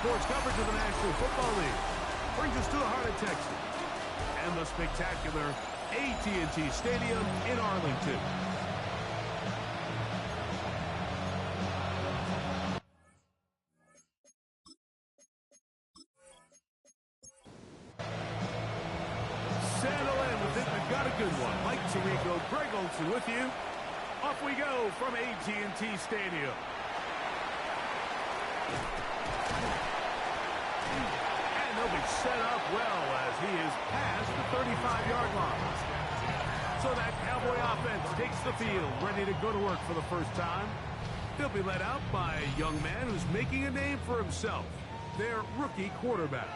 sports coverage of the National Football League brings us to the heart of Texas and the spectacular AT&T Stadium in Arlington. Settle in. We think we've got a good one. Mike Tirico, Greg Olsen with you. Off we go from AT&T Stadium. And they'll be set up well as he is past the 35-yard line. So that Cowboy offense takes the field, ready to go to work for the first time. They'll be led out by a young man who's making a name for himself, their rookie quarterback.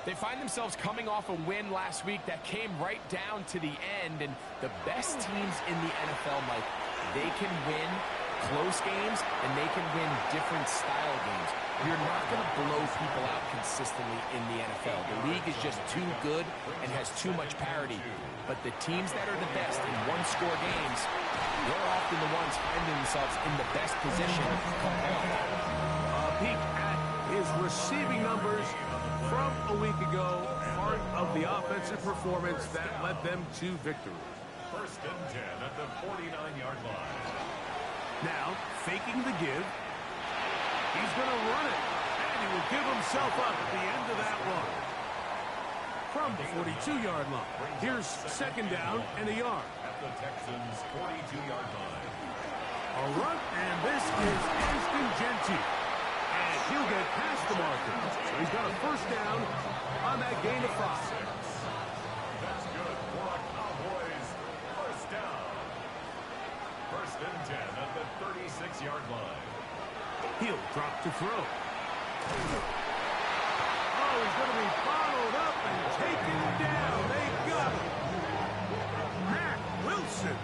They find themselves coming off a win last week that came right down to the end, and the best teams in the NFL, Mike, they can win close games and they can win different style games. You're not going to blow people out consistently in the NFL. The league is just too good and has too much parity. But the teams that are the best in one-score games, they're often the ones finding themselves in the best position come playoff time. A peek at his receiving numbers from a week ago, part of the offensive performance that led them to victory. First and 10 at the 49-yard line. Now, faking the give. He's going to run it, and he will give himself up at the end of that one. From the 42-yard line, here's second down and a yard. At the Texans' 42-yard line. A run, and this is Ashton Genty. And he'll get past the marker. So he's got a first down on that gain of 5. That's good for a Cowboys first down. First and 10 at the 36-yard line. He'll drop to throw. Oh, he's going to be followed up and taken down. They got him. Matt Wilson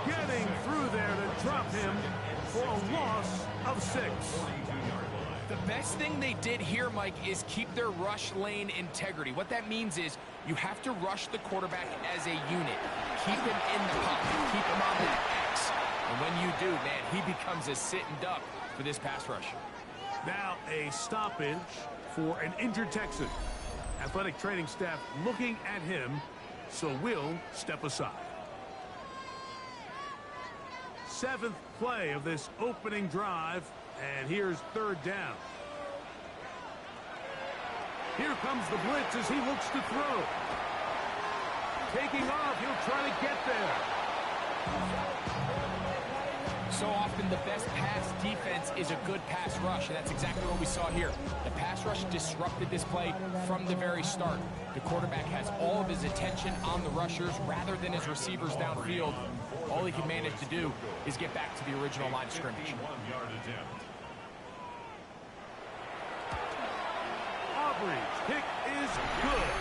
getting through there to drop him for a loss of 6. The best thing they did here, Mike, is keep their rush lane integrity. What that means is you have to rush the quarterback as a unit. Keep him in the pocket. Keep him on that X. And when you do, man, he becomes a sitting duck for this pass rush. Now a stoppage for an injured Texan. Athletic training staff looking at him, so will step aside. 7th play of this opening drive, and here's third down. Here comes the blitz as he looks to throw. Taking off, he'll try to get there. So often the best pass defense is a good pass rush, and that's exactly what we saw here. The pass rush disrupted this play from the very start. The quarterback has all of his attention on the rushers rather than his receivers downfield. All he can manage to do is get back to the original line of scrimmage. Aubrey's kick is good.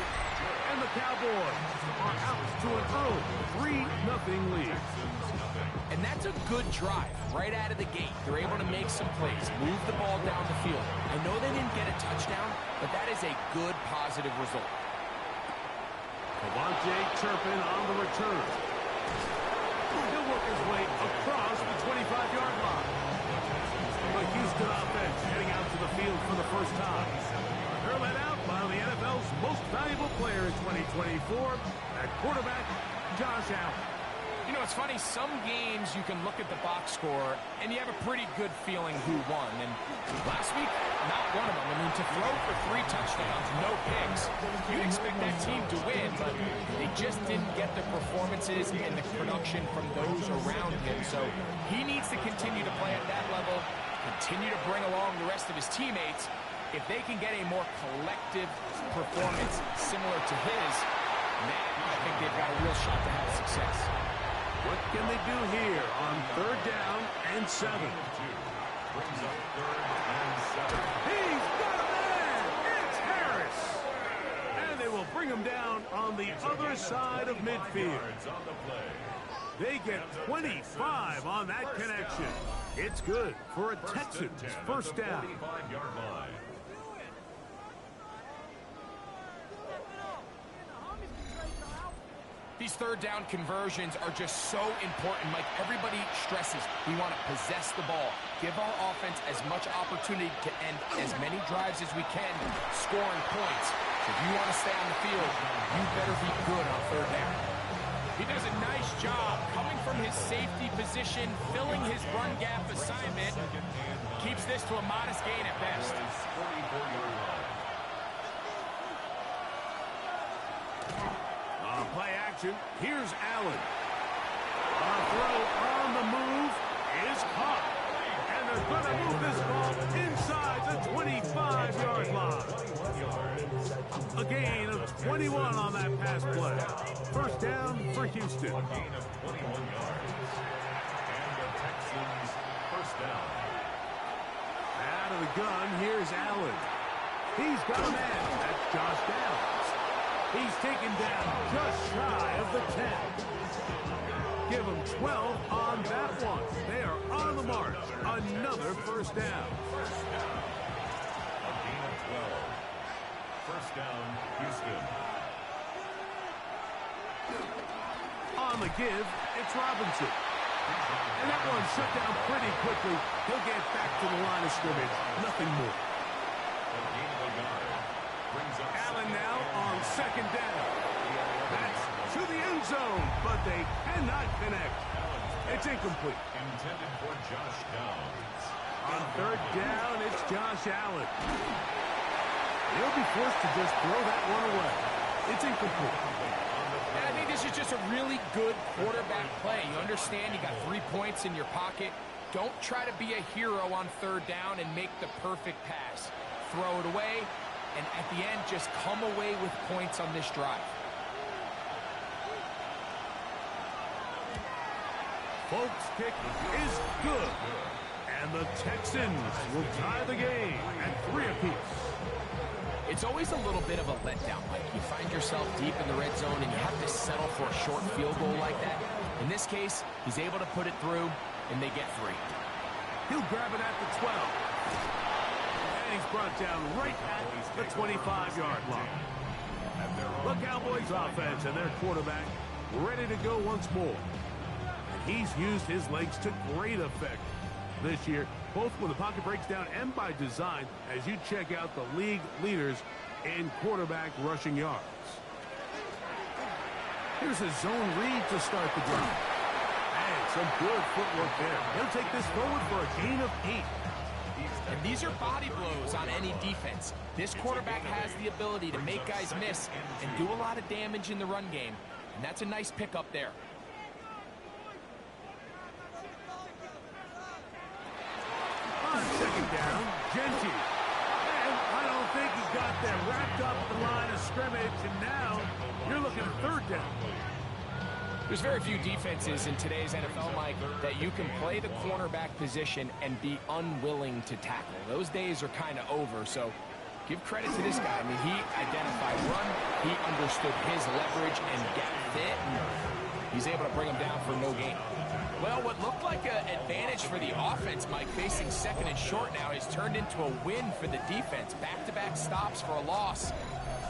And the Cowboys are out to an early 3-0 lead. And that's a good drive right out of the gate. They're able to make some plays, move the ball down the field. I know they didn't get a touchdown, but that is a good, positive result. Devontae Turpin on the return. He'll work his way across the 25-yard line. The Houston offense heading out to the field for the first time. They're led out by the NFL's most valuable player in 2024, at quarterback Josh Allen. You know, it's funny, some games you can look at the box score and you have a pretty good feeling who won. And last week, not one of them. I mean, to throw for 3 touchdowns, no picks, you'd expect that team to win, but they just didn't get the performances and the production from those around him. So he needs to continue to play at that level, continue to bring along the rest of his teammates. If they can get a more collective performance similar to his, then I think they've got a real shot to have success. What can they do here on 3rd down and 7? He's got a man! It's Harris! And they will bring him down on the other side of midfield. They get 25 on that connection. It's good for a Texans first down. These third down conversions are just so important, Mike. Everybody stresses we want to possess the ball, give our offense as much opportunity to end as many drives as we can, scoring points. So if you want to stay on the field, you better be good on third down. He does a nice job coming from his safety position, filling his run gap assignment. Keeps this to a modest gain at best. Play action. Here's Allen. Throw on the move is caught. And they're going to move this ball inside the 25-yard line. A gain of 21 on that pass play. First down for Houston. A gain of 21 yards. And the Texans first down. Out of the gun, here's Allen. He's got a man. That's Josh Downs. He's taken down just shy of the 10. Give him 12 on that one. They are on the march. Another first down. A gain of 12. First down, Houston. On the give, it's Robinson. And that one shut down pretty quickly. He'll get back to the line of scrimmage. Nothing more. A gain of a yard. Brings up Allen now on second down. That's to the end zone, but they cannot connect. It's incomplete. intended for Josh Downs. On third down, it's Josh Allen. He'll be forced to just throw that one away. It's incomplete. And I think this is just a really good quarterback play. You understand you got 3 points in your pocket. Don't try to be a hero on third down and make the perfect pass. Throw it away, and at the end, just come away with points on this drive. Folks' kick is good. And the Texans will tie the game at 3 apiece. It's always a little bit of a letdown, Mike. You find yourself deep in the red zone and you have to settle for a short field goal like that. In this case, he's able to put it through, and they get 3. He'll grab it at the 12. And he's brought down right at the 25-yard line. The Cowboys offense and their quarterback ready to go once more. And he's used his legs to great effect this year, both when the pocket breaks down and by design, as you check out the league leaders in quarterback rushing yards. Here's a zone read to start the drive. And some good footwork there. He'll take this forward for a gain of 8. And these are body blows on any defense. This quarterback has the ability to make guys miss and do a lot of damage in the run game. And that's a nice pickup there. On second down, Genty. And I don't think he got there. Wrapped up the line of scrimmage, and now you're looking at third down. There's very few defenses in today's NFL, Mike, that you can play the cornerback position and be unwilling to tackle. Those days are kind of over, so give credit to this guy. I mean, he identified run, he understood his leverage and gap fit, and he's able to bring him down for no gain. Well, what looked like an advantage for the offense, Mike, facing second and short now, has turned into a win for the defense. Back-to-back stops for a loss,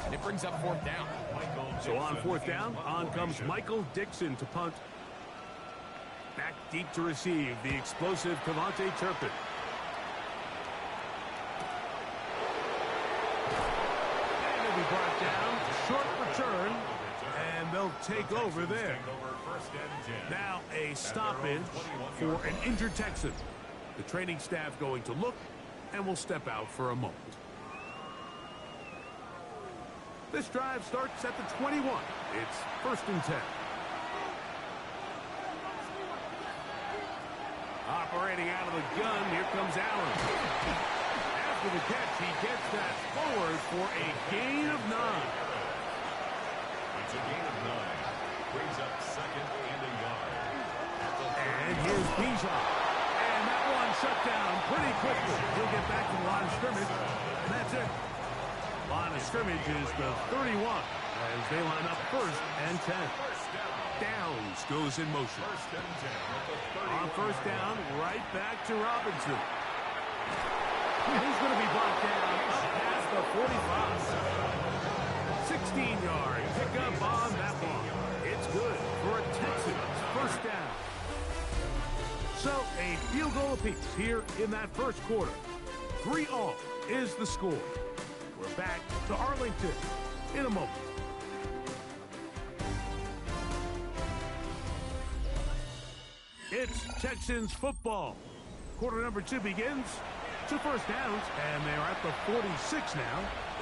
and it brings up fourth down. So on fourth down, on comes Michael Dixon to punt. Back deep to receive, the explosive Cavante Turpin. And he'll be brought down. Short return, and they'll take over there. Now a stoppage for an injured Texan. The training staff going to look and will step out for a moment. This drive starts at the 21. It's first and 10. Operating out of the gun, here comes Allen. After the catch, he gets that forward for a gain of 9. It's a gain of 9. Brings up second and a yard. And here's Bijan. And that one shut down pretty quickly. He'll get back to the line of scrimmage. And that's it. Line of scrimmage is the 31 as they line up first and 10. Downs goes in motion. First and 10. On first down, right back to Robinson. He's going to be brought down up past the 45. 16-yard pickup on that one. It's good for a Texans first down. So a field goal apiece here in that first quarter. 3-all is the score. We're back to Arlington in a moment. It's Texans football. Quarter number 2 begins. 2 first downs, and they're at the 46 now.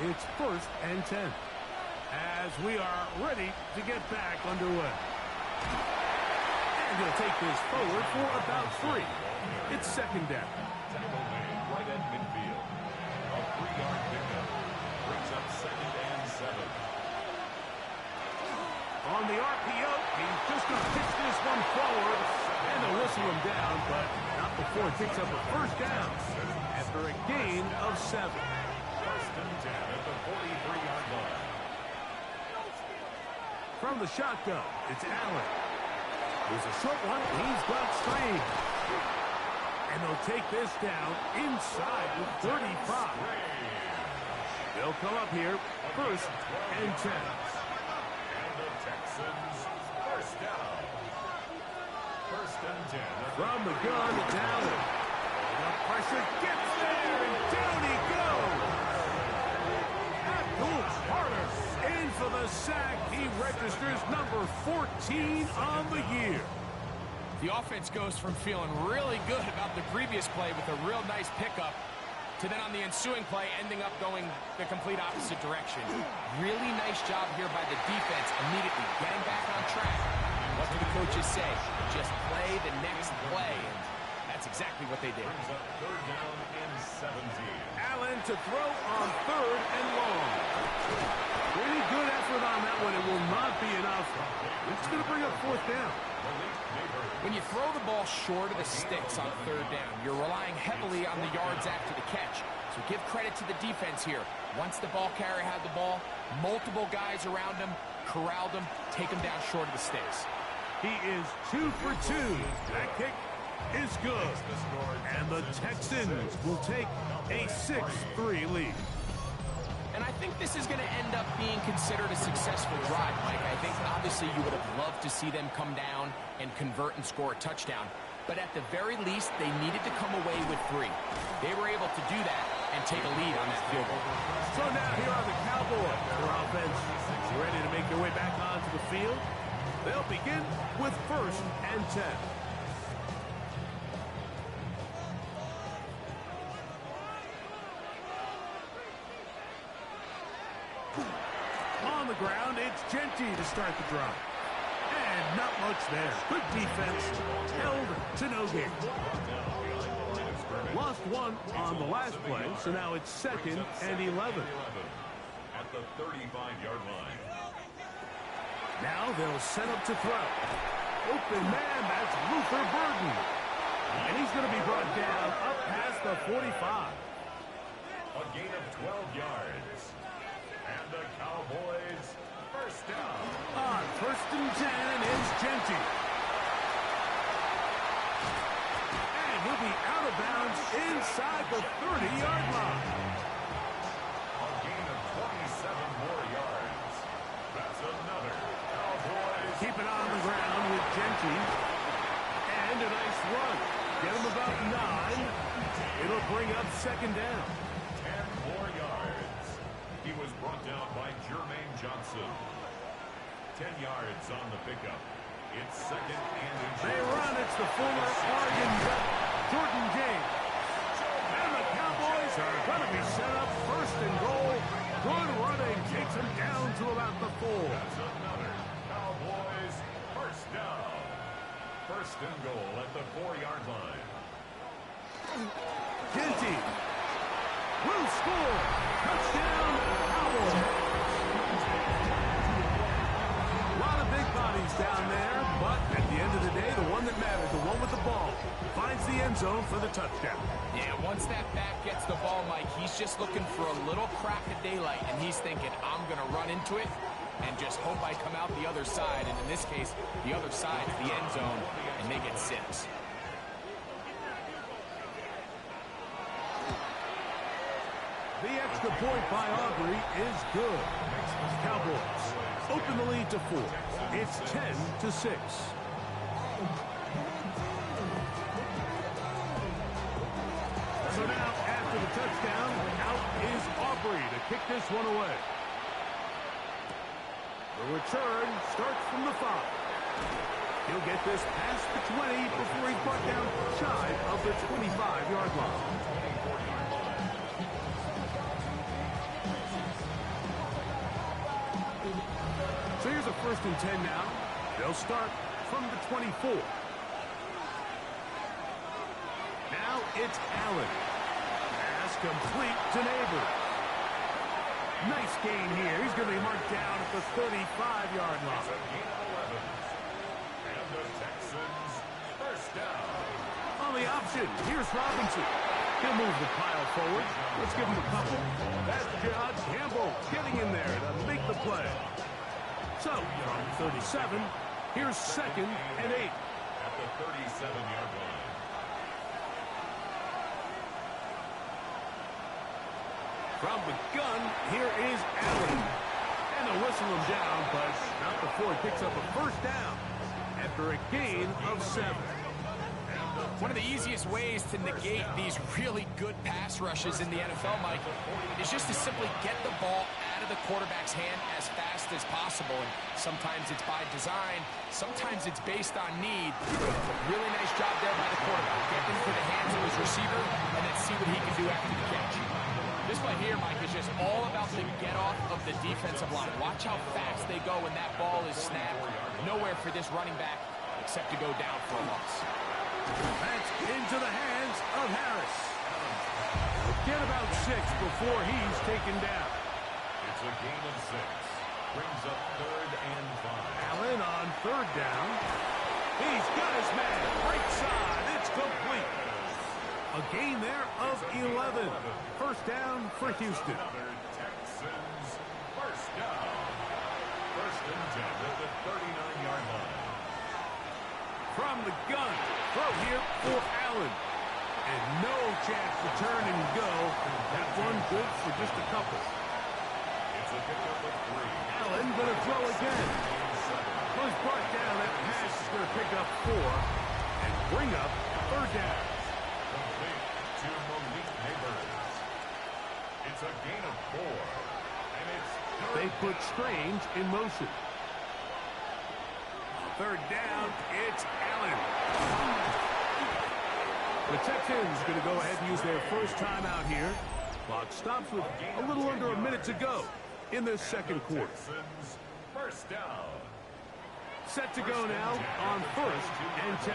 It's 1st and 10. As we are ready to get back underway. And he'll take this forward for about 3. It's 2nd down. Tackle made right at midfield. A 3-yard pickup brings up 2nd and 7. On the RPO, he's just going to pitch this one forward. And they'll whistle him down, but not before it picks up a first down after a gain of 7. 1st and 10 at the 43-yard line. From the shotgun, it's Allen. There's a short one. He's got Strange. And they'll take this down inside the 35. They'll come up here 1st and 10. And the Texans first down. 1st and 10. From the gun, it's Allen. The pressure gets there, and down he goes. Abdul Carter in for the sack. He registers number 14 on the year. The offense goes from feeling really good about the previous play with a real nice pickup to then on the ensuing play ending up going the complete opposite direction. Really nice job here by the defense immediately getting back on track. What do the coaches say? Just play the next play. And that's exactly what they did. Brings up 3rd down and 17. Allen to throw on 3rd and long. Pretty good effort on that one. It will not be enough. It's going to bring up 4th down. When you throw the ball short of the sticks on 3rd down, you're relying heavily on the yards after the catch. So give credit to the defense here. Once the ball carrier had the ball, multiple guys around him, corralled him, take him down short of the sticks. He is 2 for 2. That kick is good. And the Texans will take a 6-3 lead. And I think this is going to end up being considered a successful drive, Mike. I think obviously you would have loved to see them come down and convert and score a touchdown. But at the very least, they needed to come away with 3. They were able to do that and take a lead on that field goal. So now here are the Cowboys. Their offense is ready to make their way back onto the field. They'll begin with 1st and 10. On the ground, it's Genty to start the drive. And not much there. Good defense. Held to no gain. Lost 1 on the last play, so now it's 2nd and 11. At the 35-yard line. Now they'll set up to throw. Open man, that's Luther Burden. And he's going to be brought down up past the 45. A gain of 12 yards. And the Cowboys first down. On 1st and 10 is Genty. And he'll be out of bounds inside the 30-yard line. A gain of 27 more yards. That's another Cowboys. Keep it on the ground with Genty. And a nice run. Get him about 9. It'll bring up 2nd down. 10 more yards. He was brought down by Jermaine Johnson. 10 yards on the pickup. It's 2nd and inches. They run. It's the former Oregon Duck, Jordan James. And the Cowboys are going to be set up 1st and goal. Good running. Takes them down to about the 4. That's another Cowboys first down. 1st and goal at the 4-yard line. Genty will score. Touchdown, Cowboys. A lot of big bodies down there, but at the end of the day, the one that mattered, the one with the ball, finds the end zone for the touchdown. Yeah, once that back gets the ball, Mike, he's just looking for a little crack of daylight, and he's thinking, I'm going to run into it and just hope I come out the other side. And in this case, the other side is the end zone, and they get 6. The extra point by Aubrey is good. Cowboys open the lead to 4. It's 10-6. So now, after the touchdown, out is Aubrey to kick this one away. The return starts from the 5. He'll get this past the 20 before he's brought down shy of the 25-yard line. So here's a 1st and 10 now. They'll start from the 24. Now it's Allen. Pass complete to Neighbor. Nice gain here. He's going to be marked down at the 35-yard line. And the Texans, first down. On the option, here's Robinson. He'll move the pile forward. Let's give him a couple. That's Josh Campbell getting in there to make the play. So, from 37, here's 2nd and 8. At the 37-yard line. From the gun, here is Allen. And they'll whistle him down, but not before he picks up a 1st down after a gain of 7. One of the easiest ways to negate these really good pass rushes in the NFL, Mike, is just to simply get the ball out of the quarterback's hand as fast as possible. And sometimes it's by design, sometimes it's based on need. Really nice job there by the quarterback. Get into the hands of his receiver and then see what he can do after the catch. This play here, Mike, is just all about the get-off of the defensive line. Watch how fast they go when that ball is snapped. Nowhere for this running back except to go down for a loss. That's into the hands of Harris. Get about 6 before he's taken down. It's a gain of 6. Brings up 3rd and 5. Allen on 3rd down. He's got his man. Right side. It's complete. A gain there of 11. 1st down for Houston. Another Texans, first down. 1st and 10 at the 39-yard line. From the gun. Throw here for Allen. And no chance to turn and go. That one good for just a couple. It's a pickup of 3. Allen going to throw again. Was brought down. That pass is going to pick up 4 and bring up 3rd down. Complete to Malik Neighbors. It's a gain of 4. And it's They put Strange in motion. 3rd down, it's Allen. The Texans going to go ahead and use their 1st timeout here. Clock stops with a little under a minute to go in the 2nd quarter. Texans, first down. Set to go now on 1st and 10.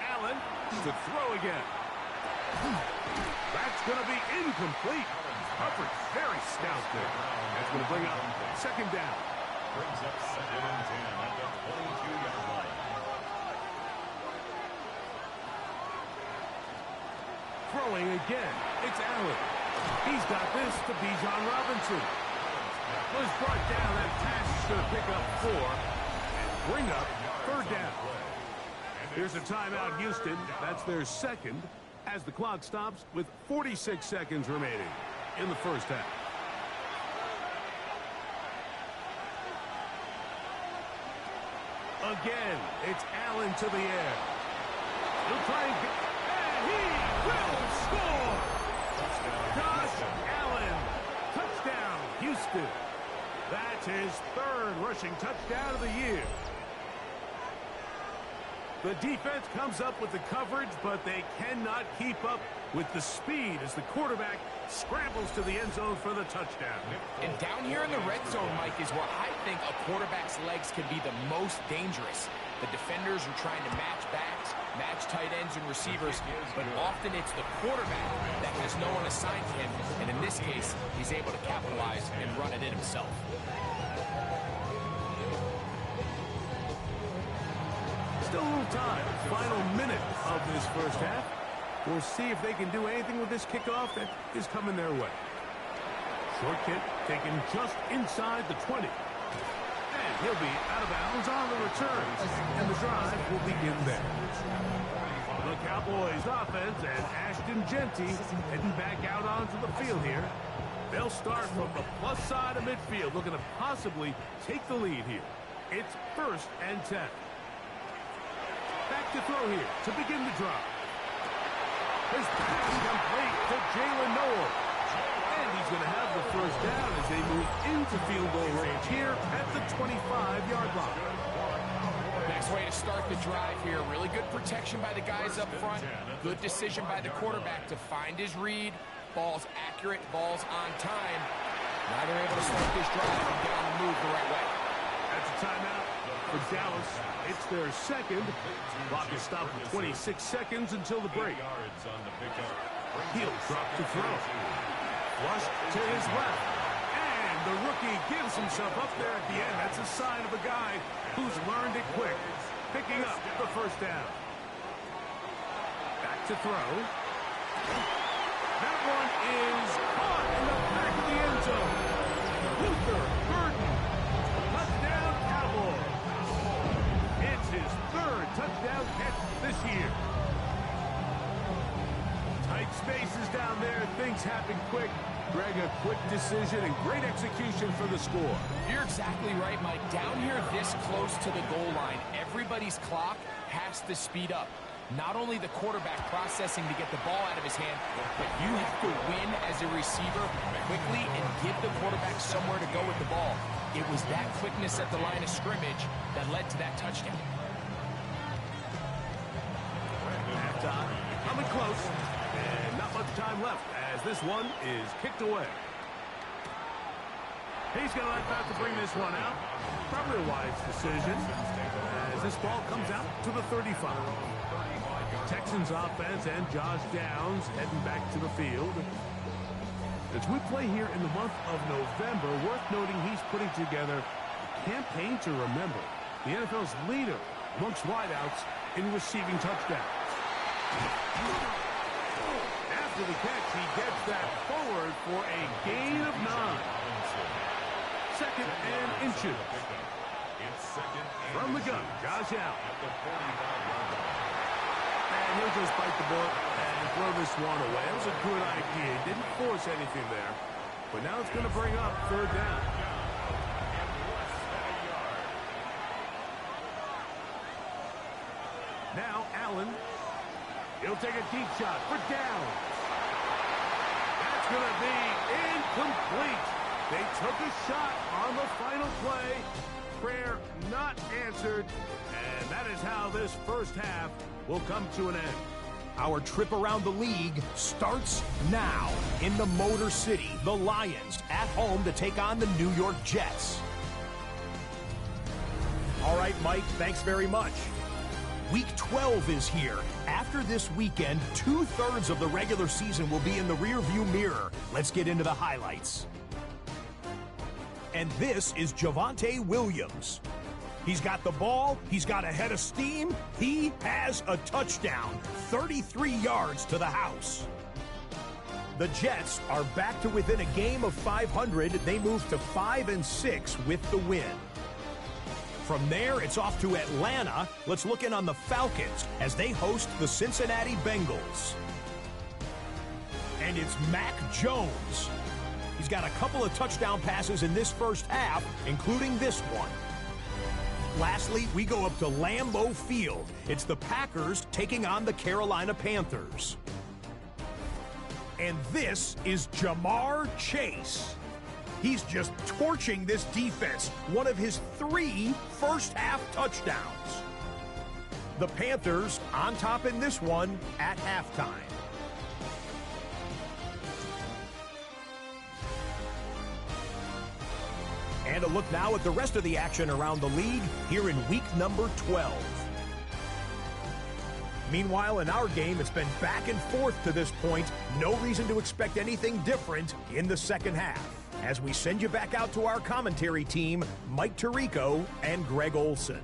Allen to throw again. That's going to be incomplete. Hubbard very stout there. That's going to bring up 2nd down. Brings up 2nd and 10 at the 22-yard line. Throwing again. It's Allen. He's got this to Bijan Robinson. Was brought down. That pass is going to pick up 4 and bring up 3rd down. Here's a timeout, Houston. That's their 2nd as the clock stops with 46 seconds remaining in the 1st half. Again, it's Allen to the air. He'll try and he will score! Josh Allen, touchdown, Houston. That's his 3rd rushing touchdown of the year. The defense comes up with the coverage, but they cannot keep up with the speed as the quarterback scrambles to the end zone for the touchdown. And down here in the red zone, Mike, is where I think a quarterback's legs can be the most dangerous. The defenders are trying to match backs, match tight ends and receivers, but often it's the quarterback that has no one assigned to him, and in this case, he's able to capitalize and run it in himself. Still a little time. Final minute of this 1st half. We'll see if they can do anything with this kickoff that is coming their way. Short kick taken just inside the 20. And he'll be out of bounds on the return. And the drive will begin there. The Cowboys offense and Ashton Genty heading back out onto the field here. They'll start from the plus side of midfield, looking to possibly take the lead here. It's 1st and 10. Back to throw here to begin the drive. His pass complete to Jalen Noel. And he's going to have the first down as they move into field goal range here at the 25-yard line. Nice way to start the drive here. Really good protection by the guys up front. Good decision by the quarterback to find his read. Ball's accurate, ball's on time. Now they're able to start this drive and get on the move the right way. That's a timeout for Dallas. It's their second. Clock is stopped for 26 seconds until the break. He'll drop to throw. Flush to his left. And the rookie gives himself up there at the end. That's a sign of a guy who's learned it quick. Picking up the first down. Back to throw. That one is caught in the back of the end zone. Luther Burden. Touchdown Cowboys. It's his 3rd touchdown catch this year. Tight spaces down there. Things happen quick. Greg, a quick decision and great execution for the score. You're exactly right, Mike. Down here this close to the goal line, everybody's clock has to speed up. Not only the quarterback processing to get the ball out of his hand, but you have to win as a receiver quickly and give the quarterback somewhere to go with the ball. It was that quickness at the line of scrimmage that led to that touchdown. Halftime, coming close, and not much time left as this one is kicked away. He's going to let that to bring this one out. Probably a wise decision as this ball comes out to the 35. Texans offense and Josh Downs heading back to the field. As we play here in the month of November, worth noting he's putting together a campaign to remember. The NFL's leader amongst wideouts in receiving touchdowns. After the catch, he gets that forward for a gain of 9. 2nd and inches. From the gun, Josh Allen. And he'll just bite the bullet and throw this one away. That was a good idea. He didn't force anything there. But now it's going to bring up 3rd down. Now Allen. He'll take a deep shot for Downs. That's going to be incomplete. They took a shot on the final play. Prayer not answered. And that is how this first half will come to an end. Our trip around the league starts now. In the Motor City, the Lions at home to take on the New York Jets. All right, Mike, thanks very much. Week 12 is here. After this weekend, 2/3 of the regular season will be in the rearview mirror. Let's get into the highlights. And this is Javonte Williams. He's got the ball. He's got a head of steam. He has a touchdown. 33 yards to the house. The Jets are back to within a game of 500. They move to 5-6 with the win. From there, it's off to Atlanta. Let's look in on the Falcons as they host the Cincinnati Bengals. And it's Mac Jones. He's got a couple of touchdown passes in this first half, including this one. Lastly, we go up to Lambeau Field. It's the Packers taking on the Carolina Panthers. And this is Jamar Chase. He's just torching this defense. One of his 3 first-half touchdowns. The Panthers on top in this one at halftime. And a look now at the rest of the action around the league here in week number 12. Meanwhile, in our game, it's been back and forth to this point. No reason to expect anything different in the second half. As we send you back out to our commentary team, Mike Tirico and Greg Olson.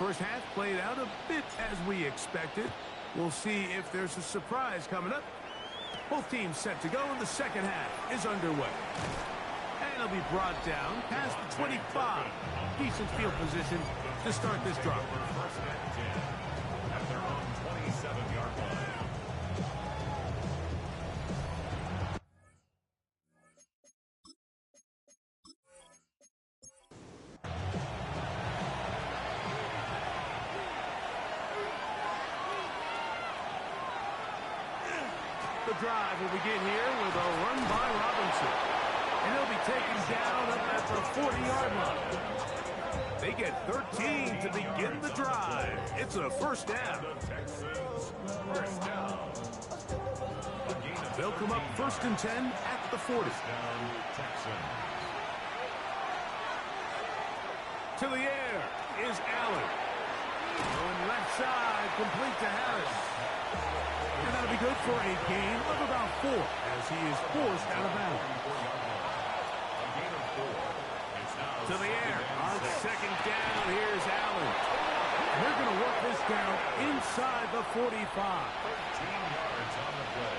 First half played out a bit as we expected. We'll see if there's a surprise coming up. Both teams set to go, and the second half is underway. And it'll be brought down past the 25. Decent field position to start this drive. First and 10 at their own 27-yard line. The drive will begin here with a run by Robinson. And he'll be taken down up at the 40-yard line. They get 13 to begin the drive. It's a first down. The Texans, first down. They'll come up first and 10 at the 40. Down, Texans. To the air is Allen. Going left side, complete to Harris. And that'll be good for a gain of about 4 as he is forced out of bounds. To the air on second down. Here's Allen. They're going to work this down inside the 45. 13 yards on the play.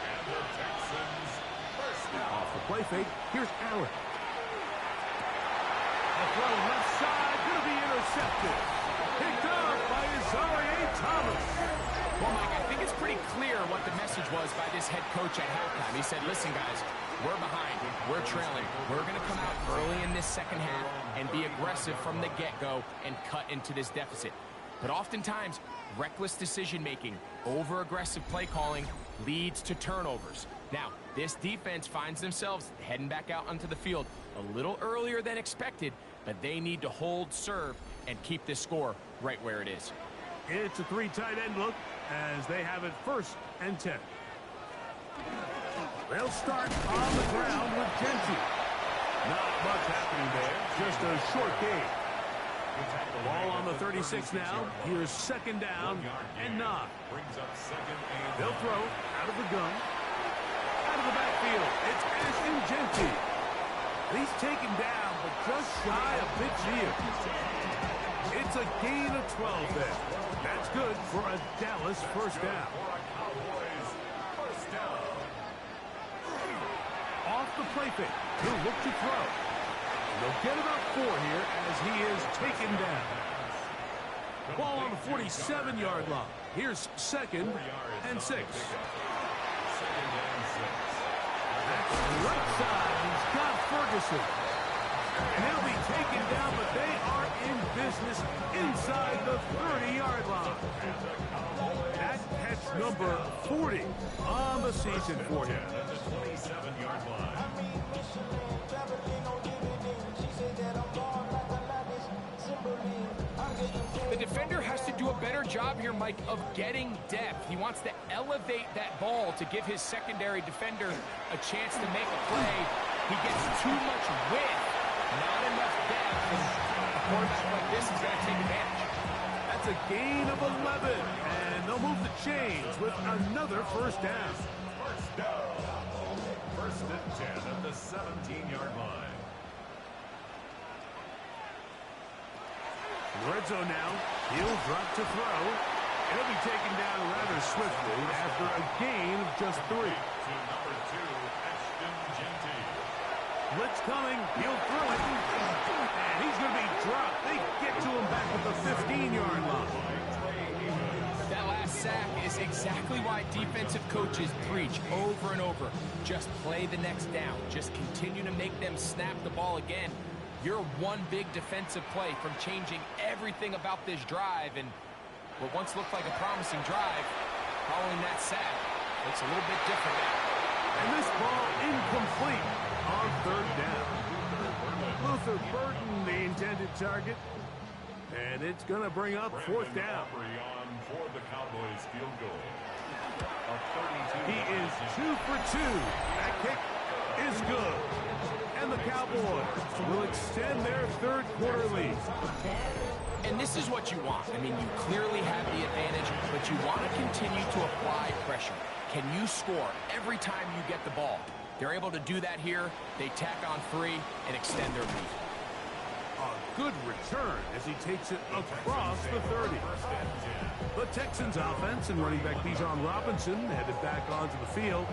And the Texans, first down. Off the play fake, here's Allen. A throw left side, going to be intercepted. Picked up by Isaiah Thomas. Well, Mike, I think it's pretty clear what the message was by this head coach at halftime. He said, listen, guys, we're behind. We're trailing. We're going to come out early in this second half and be aggressive from the get-go and cut into this deficit. But oftentimes, reckless decision-making, over-aggressive play calling leads to turnovers. Now, this defense finds themselves heading back out onto the field a little earlier than expected, but they need to hold serve and keep this score right where it is. It's a 3 tight end look as they have it first and 10. They'll start on the ground with Genty. Not much happening there, just a short gain. Ball on the 36 now. Here's second down and 9. They'll throw out of the gun. Out of the backfield, it's Ashton Genty. He's taken down, but just shy of midfield. It's a gain of 12 there. That's good for a Dallas first down. Off the play fake, he'll look to throw. They'll get about 4 here as he is taken down. Ball on the 47-yard line. Here's second and 6. That's right side. He's got Ferguson. And he'll be taken down, but they are in business inside the 30-yard line. That catch number 40 on the season for him. The defender has to do a better job here, Mike, of getting depth. He wants to elevate that ball to give his secondary defender a chance to make a play. He gets too much width, not enough depth, and a quarterback like this is going to take advantage. That's a gain of 11, and they'll move the chains with another first down. First down. First and 10 at the 17-yard line. Red zone now. He'll drop to throw. He'll be taken down rather swiftly after a gain of just 3. To number 2, Ashton Genty. Blitz coming. He'll throw it. And he's going to be dropped. They get to him back at the 15-yard line. That last sack is exactly why defensive coaches preach over and over. Just play the next down. Just continue to make them snap the ball again. You're one big defensive play from changing everything about this drive, and what once looked like a promising drive, following that sack, looks a little bit different now. And this ball incomplete on third down. Luther Burton, the intended target, and it's going to bring up fourth down. For the Cowboys field goal. He is 2 for 2. That kick is good. And the Cowboys will extend their third quarter lead. And this is what you want. I mean, you clearly have the advantage, but you want to continue to apply pressure. Can you score every time you get the ball? They're able to do that here. They tack on 3 and extend their lead. A good return as he takes it across the 30. The Texans offense and running back Bijan Robinson headed back onto the field.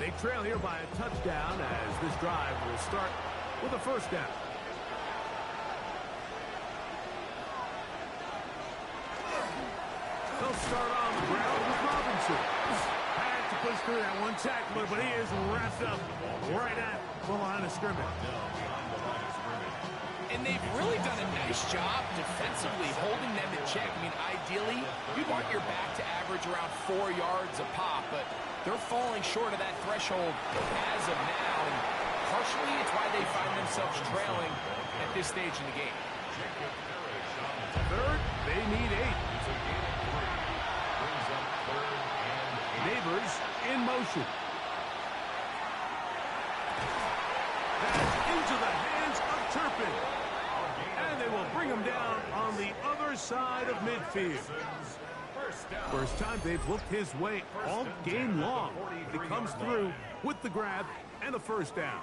They trail here by a touchdown as this drive will start with a first down. They'll start on the ground with Robinson. Had to push through that one tackler, but he is wrapped up right at the line of scrimmage. And they've really done a nice job defensively holding them in check. I mean, ideally, you'd want your back to average around 4 yards a pop, but they're falling short of that threshold as of now. And partially, it's why they find themselves trailing at this stage in the game. Third, they need 8. Neighbors in motion. That's into the hands of Turpin. And they will bring him down on the other side of midfield. First time they've looked his way all game long. He comes through with the grab and a first down.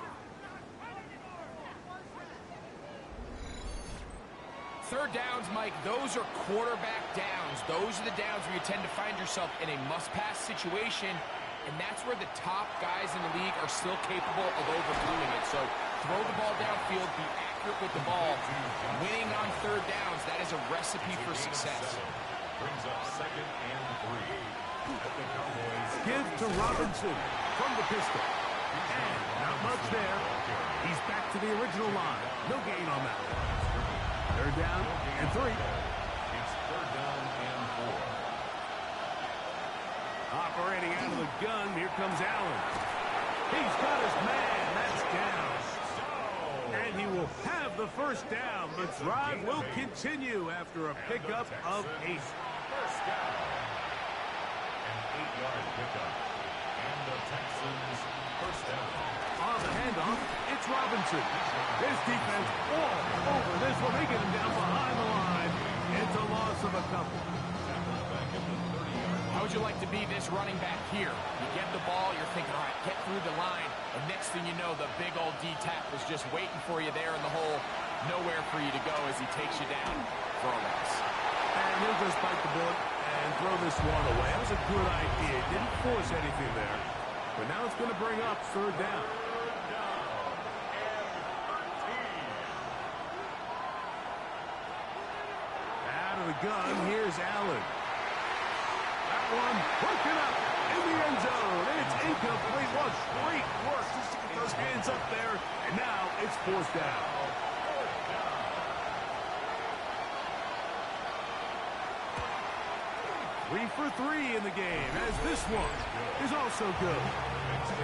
Third downs, Mike, those are quarterback downs. Those are the downs where you tend to find yourself in a must-pass situation, and that's where the top guys in the league are still capable of overdoing it. So throw the ball downfield, be accurate with the ball. Winning on third downs, that is a recipe for success. Brings up 2nd and 3. Give to Robinson from the pistol. And not much there. He's back to the original line. No gain on that one. Third down and 3. It's 3rd down and 4. Operating out of the gun, here comes Allen. He's got his man. That's down. And he will have the first down. The drive will continue after a pickup of 8. First down. An 8-yard pickup. And the Texans first down. On the handoff, it's Robinson. His defense all over this one. They get him down behind the line. It's a loss of a couple. How would you like to be this running back here? You get the ball, you're thinking, all right, get through the line, and next thing you know, the big old D-tap was just waiting for you there in the hole. Nowhere for you to go as he takes you down for a loss. And he'll just bite the bullet and throw this one away. That was a good idea. Didn't force anything there. But now it's going to bring up third down. Out of the gun, here's Allen. That one broken up in the end zone. It's incomplete. What great work just to get those hands up there. And now it's 4th down. Three for 3 in the game, as this one is also good.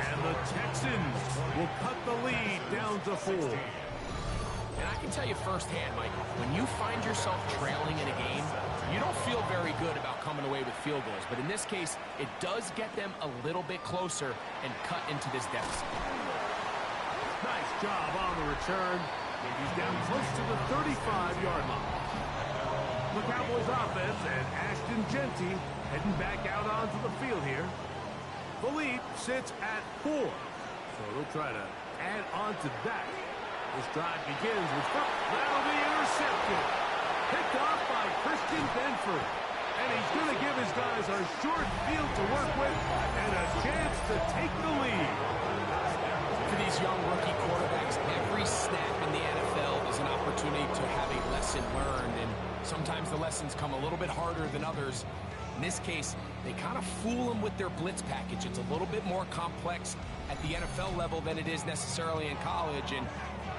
And the Texans will cut the lead down to 4. And I can tell you firsthand, Mike, when you find yourself trailing in a game, you don't feel very good about coming away with field goals. But in this case, it does get them a little bit closer and cut into this deficit. Nice job on the return. He's down close to the 35-yard line. The Cowboys offense and Ashton Genty heading back out onto the field here. The lead sits at 4. So they'll try to add on to that. This drive begins with that'll be intercepted. Picked off by Christian Benford. And he's going to give his guys a short field to work with and a chance to take the lead. For these young rookie quarterbacks, every snap in the NFL is an opportunity to have a lesson learned. And sometimes the lessons come a little bit harder than others. In this case, they kind of fool them with their blitz package. It's a little bit more complex at the NFL level than it is necessarily in college. And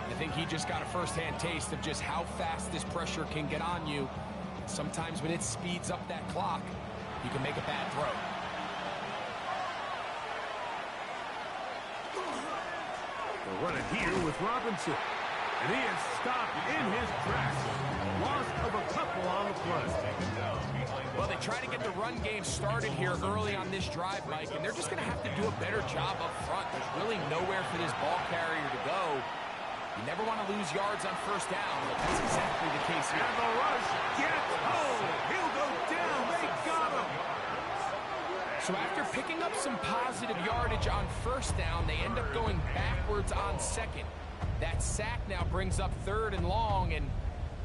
I think he just got a first-hand taste of just how fast this pressure can get on you. Sometimes when it speeds up that clock, you can make a bad throw. They'll run it here with Robinson. And he is stopped in his tracks. Loss of a couple on the play. Well, they try to get the run game started here early on this drive, Mike, and they're just going to have to do a better job up front. There's really nowhere for this ball carrier to go. You never want to lose yards on first down, but that's exactly the case here. And the rush gets home. He'll go down. They got him. So after picking up some positive yardage on first down, they end up going backwards on second. That sack now brings up 3rd and long, and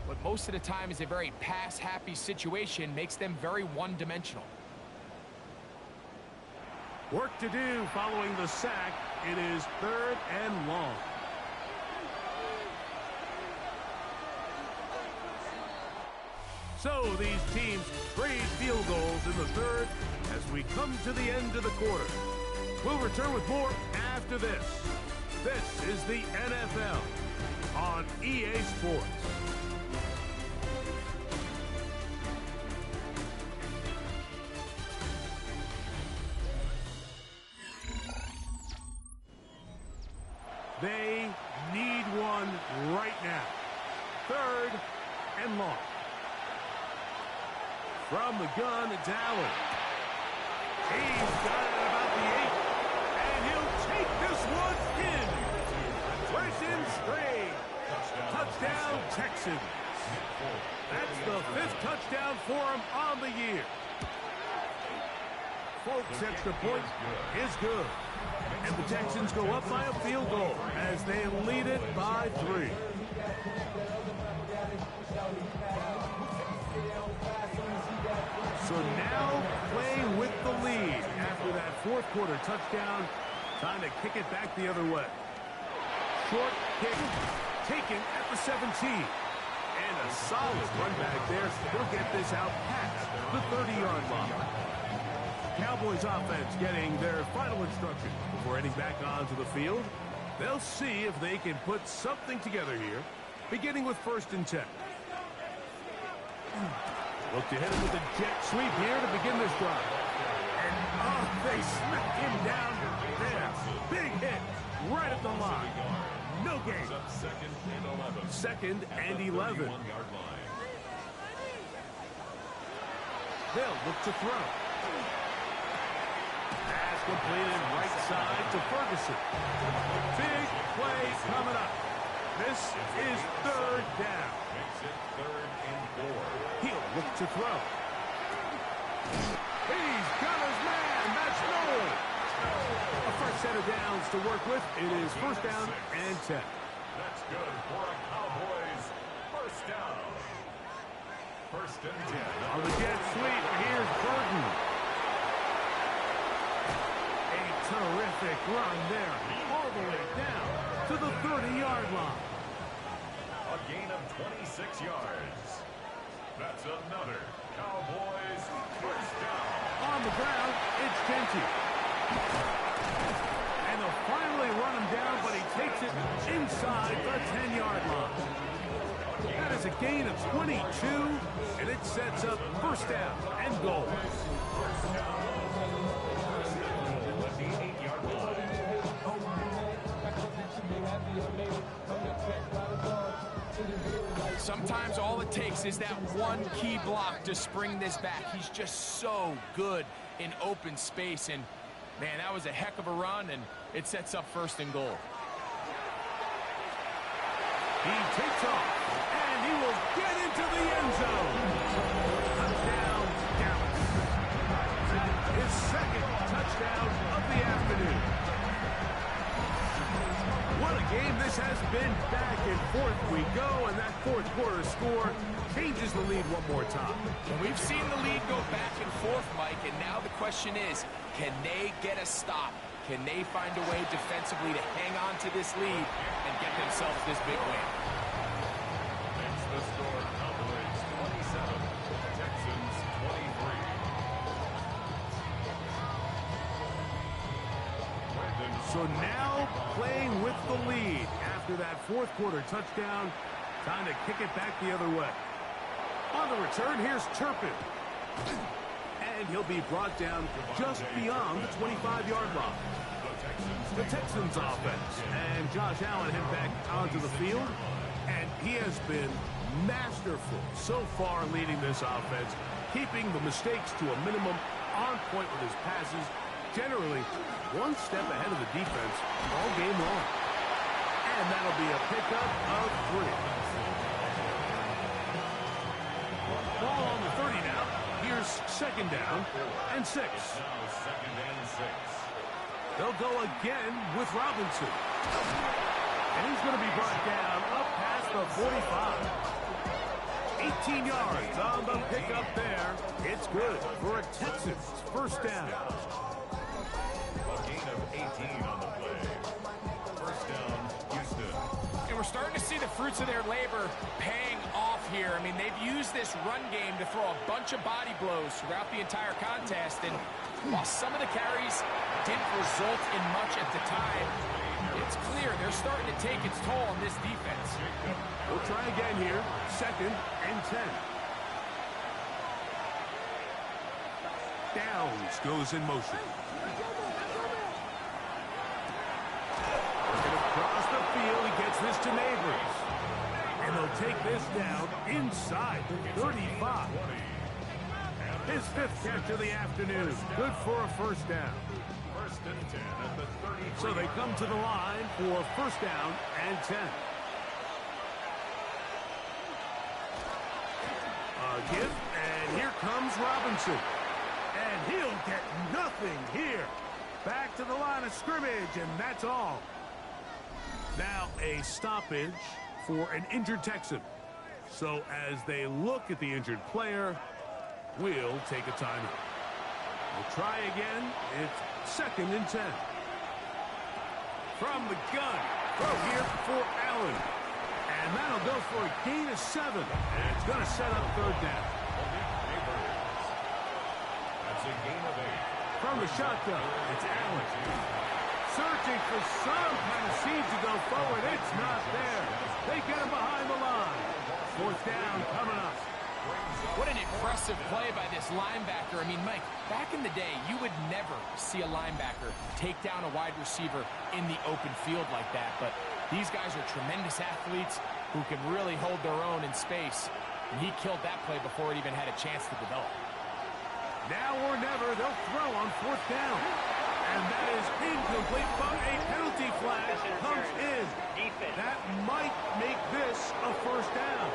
what most of the time is a very pass-happy situation, makes them very one-dimensional. Work to do following the sack. It is 3rd and long. So these teams trade field goals in the 3rd as we come to the end of the quarter. We'll return with more after this. This is the NFL on EA Sports. They need one right now. 3rd and long. From the gun, it's Allen. He's got it at about the 8. And he'll take this one in. Fresh and straight. Touchdown, Texans. That's the 5th touchdown for him on the year. Folks, extra point is good. And the Texans go up by a field goal as they lead it by 3. So now playing with the lead after that 4th quarter touchdown. Time to kick it back the other way. Short kick taken at the 17. And a solid run back there. He'll get this out past the 30-yard line. Cowboys offense getting their final instruction before heading back onto the field. They'll see if they can put something together here, beginning with 1st and 10. Look to hit him with a jet sweep here to begin this drive. And, they smack him down there. Big hit right at the line. No gain. 2nd and 11. They'll look to throw. Pass completed right side to Ferguson. Big play coming up. This is 3rd down. Makes it 3rd and 4. He'll look to throw. He's got his man. That's Noel. A fresh set of downs to work with. It is 1st down and 10. That's good for a Cowboys 1st down. 1st and 10. On the jet sweep, here's Burton. A terrific run there. All the way down to the 30-yard line. A gain of 26 yards. That's another Cowboys 1st down. On the ground, it's Genty. And they'll finally run him down, but he takes it inside the 10-yard line. That is a gain of 22, and it sets up 1st down and goal. At the 8-yard line. Sometimes all it takes is that one key block to spring this back. He's just so good in open space. And, man, that was a heck of a run, and it sets up 1st and goal. He takes off, and he will get into the end zone. Touchdown, Dallas. His 2nd touchdown of the afternoon. What a game this has been. Back and forth we go, and that 4th quarter score changes the lead one more time. And we've seen the lead go back and forth, Mike, and now the question is, can they get a stop? Can they find a way defensively to hang on to this lead and get themselves this big win? Makes the score Cowboys 27, Texans 23. So now playing with the lead after that 4th quarter touchdown. Time to kick it back the other way. On the return, here's Turpin. And he'll be brought down just beyond the 25-yard line. The Texans offense. And Josh Allen head back onto the field. And he has been masterful so far leading this offense, keeping the mistakes to a minimum, on point with his passes, generally one step ahead of the defense all game long. And that'll be a pickup of 3. Ball on the 30 now. Here's 2nd down and 6. Now 2nd and 6. They'll go again with Robinson. And he's going to be brought down up past the 45. 18 yards on the pickup there. It's good for a Texans first down. A gain of 18 on the play. First down, Houston. And we're starting to see the fruits of their labor paying off here. I mean, they've used this run game to throw a bunch of body blows throughout the entire contest. And while some of the carries didn't result in much at the time, it's clear they're starting to take its toll on this defense. We'll try again here. 2nd and 10. Downs goes in motion. Working across the field, he gets this to Neighbors. And they'll take this down inside the 35. His 5th catch of the afternoon. Good for a first down. First and 10 at the 33. So they come to the line for first down and 10. A give, and here comes Robinson. And he'll get nothing here. Back to the line of scrimmage, and that's all. Now a stoppage for an injured Texan. So as they look at the injured player, we'll take a timeout. We'll try again. It's 2nd and 10. From the gun, throw here for Allen. And that'll go for a gain of 7. And it's going to set up 3rd down. That's a gain of 8. From the shotgun, it's Allen. Searching for some kind of seed to go forward. It's not there. They get him behind the line. 4th down coming up. What an impressive play by this linebacker. I mean, Mike, back in the day, you would never see a linebacker take down a wide receiver in the open field like that. But these guys are tremendous athletes who can really hold their own in space. And he killed that play before it even had a chance to develop. Now or never, they'll throw on 4th down. And that is incomplete, but a penalty flag comes in. That might make this a first down.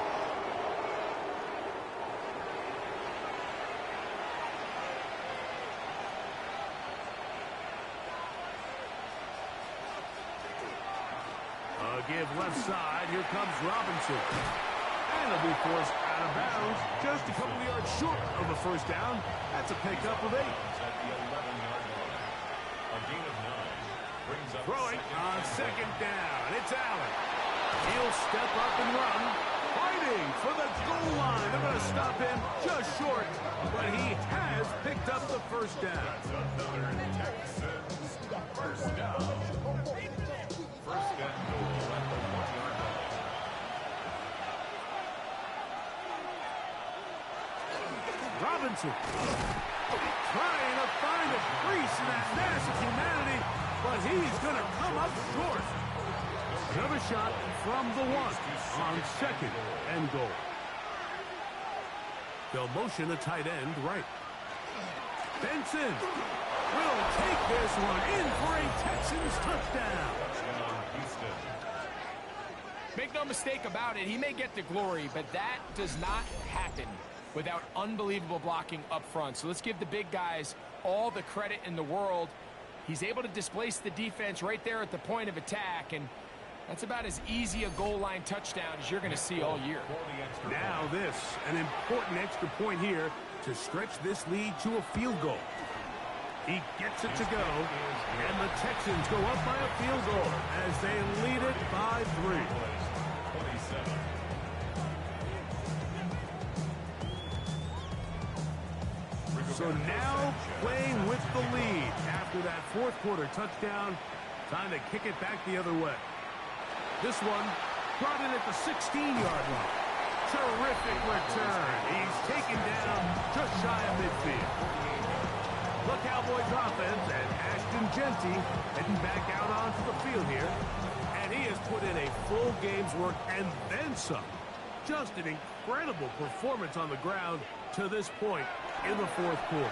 Give left side. Here comes Robinson. And he'll be forced out of bounds. Just a couple of yards short of a first down. That's a pickup of 8. At the 11-yard line. A gain of 9. Brings up Throwing on 2nd down. It's Allen. He'll step up and run. Fighting for the goal line. They're going to stop him just short. But he has picked up the first down. That's another Texans first down. First and goal at the 1-yard line. Robinson trying to find a crease in that mass of humanity, but he's going to come up short. Another shot from the 1 on 2nd and goal. They'll motion a tight end right. Benson will take this one in for a Texans touchdown. Make no mistake about it, he may get the glory, but that does not happen without unbelievable blocking up front. So let's give the big guys all the credit in the world. He's able to displace the defense right there at the point of attack, and that's about as easy a goal line touchdown as you're going to see all year. Now this, an important extra point here to stretch this lead to a field goal. He gets it to go, and the Texans go up by a field goal as they lead it by 3. 27. So now playing with the lead after that 4th quarter touchdown. Time to kick it back the other way. This one brought in at the 16-yard line. Terrific return. He's taken down just shy of midfield. The Cowboys offense and Ashton Genty heading back out onto the field here. And he has put in a full game's work and then some. Just an incredible performance on the ground to this point in the 4th quarter.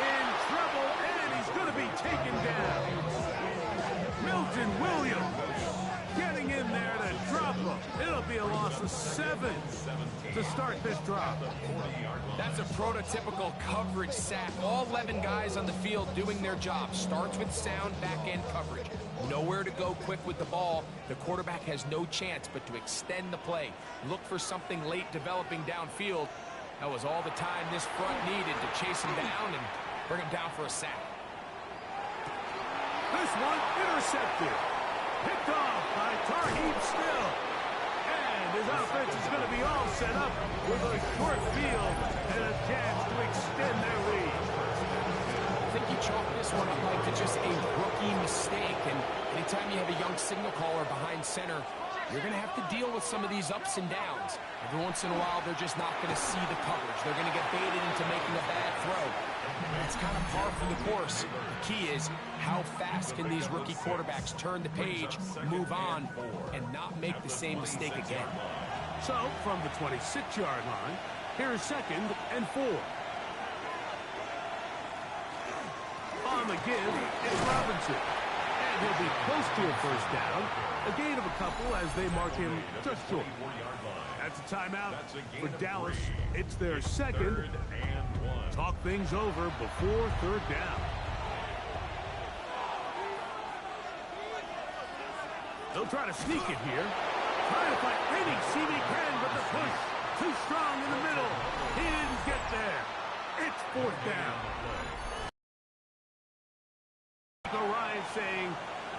In trouble, and he's going to be taken down. Milton Williams getting in there to drop him. It'll be a loss a 7 to start this drive. That's a prototypical coverage sack. All 11 guys on the field doing their job. Starts with sound back-end coverage. Nowhere to go quick with the ball. The quarterback has no chance but to extend the play. Look for something late developing downfield. That was all the time this front needed to chase him down and bring him down for a sack. This one intercepted. Picked off by Tarheeb Still. And his offense is going to be all set up with a short field and a chance to extend their lead. I think you chalk this one up like to just a rookie mistake. And anytime you have a young signal caller behind center, you're going to have to deal with some of these ups and downs. Every once in a while, they're just not going to see the coverage. They're going to get baited into making a bad throw. It's kind of par for the course. The key is how fast can these rookie quarterbacks turn the page, move on, and not make the same mistake again. So, from the 26-yard line, here's 2nd and 4. On the give, it's Robinson. And he'll be close to a first down. A gain of a couple as they mark him just short. That's a timeout for Dallas. It's their 2nd. Talk things over before 3rd down. They'll try to sneak it here. Trying to find any seam he can, but the push too strong in the middle. He didn't get there. It's 4th down. Ryan saying,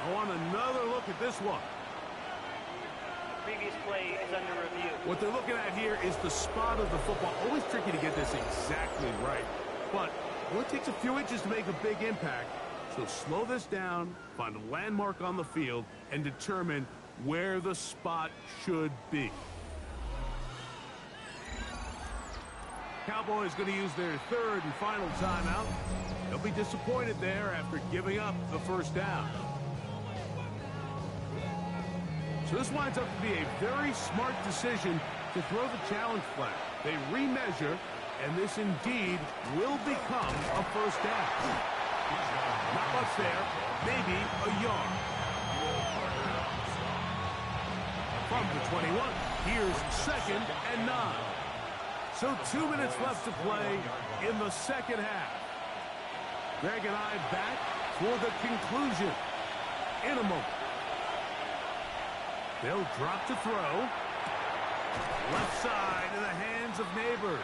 I want another look at this one. Previous play is under review. What they're looking at here is the spot of the football. Always tricky to get this exactly right. But it only takes a few inches to make a big impact. So slow this down, find a landmark on the field, and determine where the spot should be. Cowboys going to use their 3rd and final timeout. They'll be disappointed there after giving up the first down. So this winds up to be a very smart decision to throw the challenge flag. They remeasure, and this indeed will become a first down. Not much there, maybe a yard. From the 21, here's 2nd and 9. So 2 minutes left to play in the second half. Greg and I back for the conclusion in a moment. They'll drop to throw. Left side in the hands of Neighbors.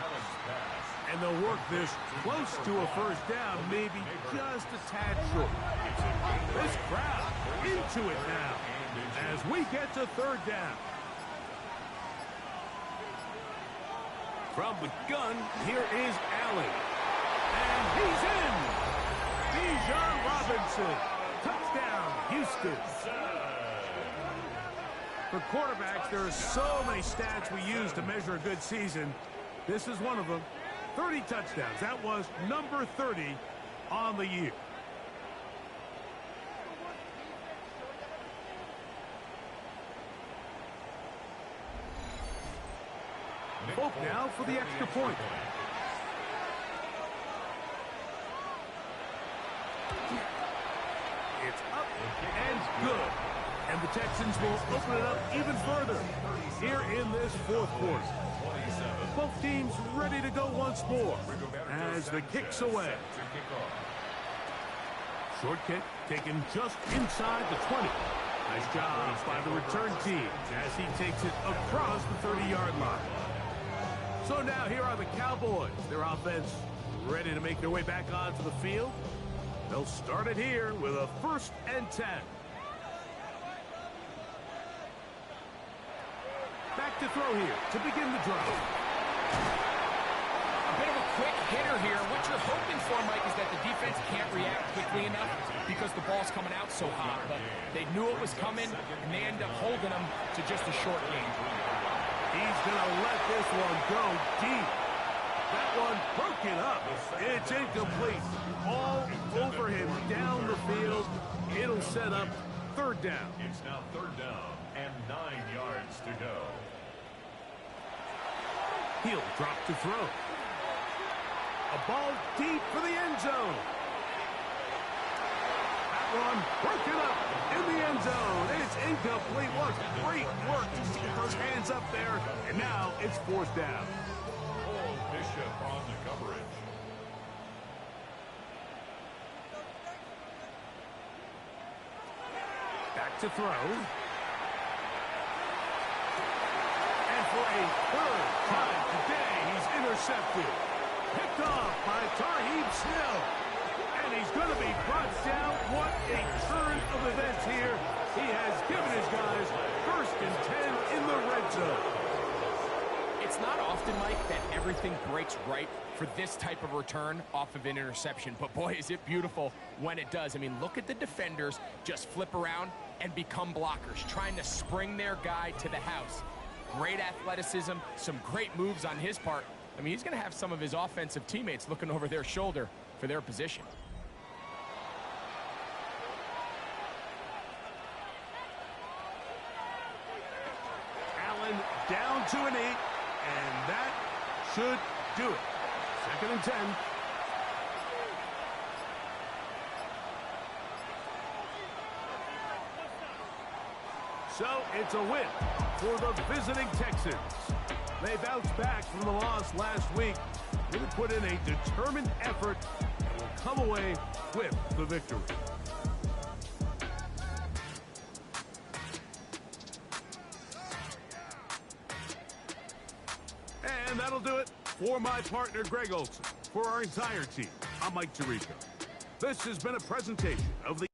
And they'll work this close to a first down, maybe just a tad short. This crowd into it now as we get to 3rd down. From the gun, here is Allen. And he's in. Bijan Robinson. Touchdown, Houston. For quarterbacks, there are so many stats we use to measure a good season. This is one of them. 30 touchdowns. That was number 30 on the year. Hope now for the extra point. It's up and good. And the Texans will open it up even further here in this 4th quarter. Both teams ready to go once more as the kick's away. Short kick taken just inside the 20. Nice job by the return team as he takes it across the 30-yard line. So now here are the Cowboys. Their offense ready to make their way back onto the field. They'll start it here with a 1st and 10. Back to throw here to begin the drive. A bit of a quick hitter here. What you're hoping for, Mike, is that the defense can't react quickly enough because the ball's coming out so hot. But they knew it was coming, and they end up holding them to just a short game. He's going to let this one go deep. That one broken up. It's incomplete. All over him down the field. It'll set up 3rd down. It's now 3rd down and 9 yards to go. He'll drop to throw. A ball deep for the end zone. That one, working up in the end zone. It's incomplete. What great work to get those hands up there. And now it's fourth down. Bishop on the coverage. Back to throw. And for a third time today, he's intercepted. Picked off by Tarheeb Snell. And he's going to be brought down. What a turn of events here. He has given his guys 1st and 10 in the red zone. It's not often, Mike, that everything breaks right for this type of return off of an interception. But, boy, is it beautiful when it does. I mean, look at the defenders just flip around and become blockers, trying to spring their guy to the house. Great athleticism, some great moves on his part. I mean, he's going to have some of his offensive teammates looking over their shoulder for their position. Allen down to an 8. And that should do it. 2nd and 10. So it's a win for the visiting Texans. They bounced back from the loss last week. Really put in a determined effort and will come away with the victory. And that'll do it for my partner, Greg Olson. For our entire team, I'm Mike Tirico. This has been a presentation of the